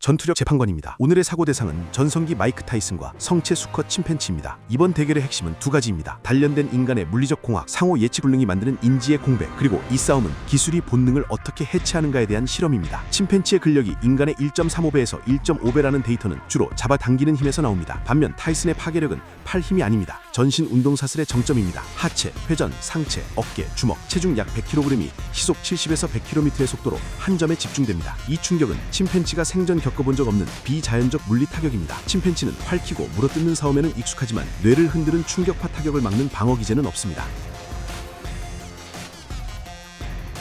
전투력 재판관입니다. 오늘의 사고 대상은 전성기 마이크 타이슨과 성체 수컷 침팬지입니다. 이번 대결의 핵심은 두 가지입니다. 단련된 인간의 물리적 공학, 상호 예측 불능이 만드는 인지의 공백, 그리고 이 싸움은 기술이 본능을 어떻게 해체하는가에 대한 실험입니다. 침팬지의 근력이 인간의 1.35배에서 1.5배라는 데이터는 주로 잡아당기는 힘에서 나옵니다. 반면 타이슨의 파괴력은 팔 힘이 아닙니다. 전신 운동사슬의 정점입니다. 하체, 회전, 상체, 어깨, 주먹, 체중 약 100kg이 시속 70에서 100km의 속도로 한 점에 집중됩니다. 이 충격은 침팬지가 생전 겪어본 적 없는 비자연적 물리 타격입니다. 침팬지는 활키고 물어뜯는 싸움에는 익숙하지만 뇌를 흔드는 충격파 타격을 막는 방어 기제는 없습니다.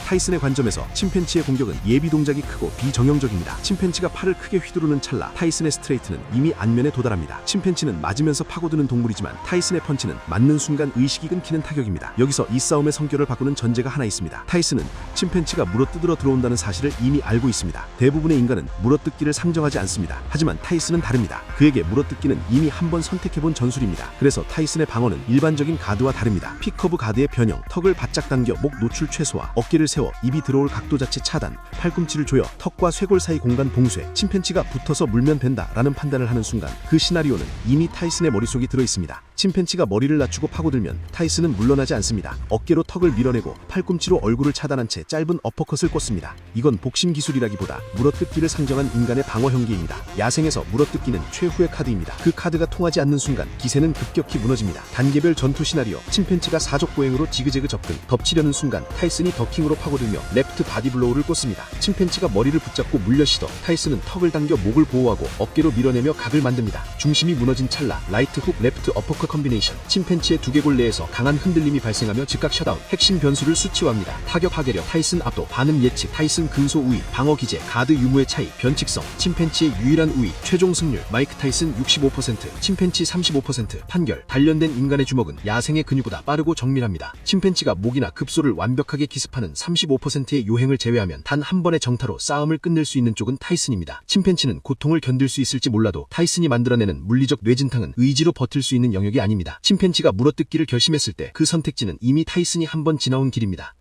타이슨의 관점에서 침팬지의 공격은 예비 동작이 크고 비정형적입니다. 침팬지가 팔을 크게 휘두르는 찰나 타이슨의 스트레이트는 이미 안면에 도달합니다. 침팬지는 맞으면서 파고드는 동물이지만 타이슨의 펀치는 맞는 순간 의식이 끊기는 타격입니다. 여기서 이 싸움의 성격을 바꾸는 전제가 하나 있습니다. 타이슨은 침팬지가 물어뜯으러 들어온다는 사실을 이미 알고 있습니다. 대부분의 인간은 물어뜯기를 상정하지 않습니다. 하지만 타이슨은 다릅니다. 그에게 물어뜯기는 이미 한번 선택해본 전술입니다. 그래서 타이슨의 방어는 일반적인 가드와 다릅니다. 픽커브 가드의 변형, 턱을 바짝 당겨 목 노출 최소화, 어깨를 세워 입이 들어올 각도 자체 차단, 팔꿈치를 조여 턱과 쇄골 사이 공간 봉쇄, 침팬지가 붙어서 물면 된다 라는 판단을 하는 순간 그 시나리오는 이미 타이슨의 머릿속에 들어있습니다. 침팬지가 머리를 낮추고 파고들면 타이슨은 물러나지 않습니다. 어깨로 턱을 밀어내고 팔꿈치로 얼굴을 차단한 채 짧은 어퍼컷을 꽂습니다. 이건 복심 기술이라기보다 물어뜯기를 상정한 인간의 방어 형기입니다. 야생에서 물어뜯기는 최후의 카드입니다. 그 카드가 통하지 않는 순간 기세는 급격히 무너집니다. 단계별 전투 시나리오, 침팬지가 사족 보행으로 지그재그 접근, 덮치려는 순간 타이슨이 더킹으로 파고들며 레프트 바디블로우를 꽂습니다. 침팬지가 머리를 붙잡고 물려 시도, 타이슨은 턱을 당겨 목을 보호하고 어깨로 밀어내며 각을 만듭니다. 중심이 무너진 찰나 라이트 훅 레프트 어퍼컷 컨비네이션, 침팬지의 두개골 내에서 강한 흔들림이 발생하며 즉각 셧다운, 핵심 변수를 수치화합니다. 타격 파괴력, 타이슨 압도, 반응 예측, 타이슨 근소 우위, 방어 기제, 가드 유무의 차이, 변칙성, 침팬지의 유일한 우위, 최종 승률, 마이크 타이슨 65%, 침팬지 35%, 판결, 단련된 인간의 주먹은 야생의 근육보다 빠르고 정밀합니다. 침팬지가 목이나 급소를 완벽하게 기습하는 35%의 요행을 제외하면 단 한 번의 정타로 싸움을 끝낼 수 있는 쪽은 타이슨입니다. 침팬지는 고통을 견딜 수 있을지 몰라도 타이슨이 만들어내는 물리적 뇌진탕은 의지로 버틸 수 있는 영역이 아닙니다. 침팬지가 물어뜯기를 결심했을 때 그 선택지는 이미 타이슨이 한 번 지나온 길입니다.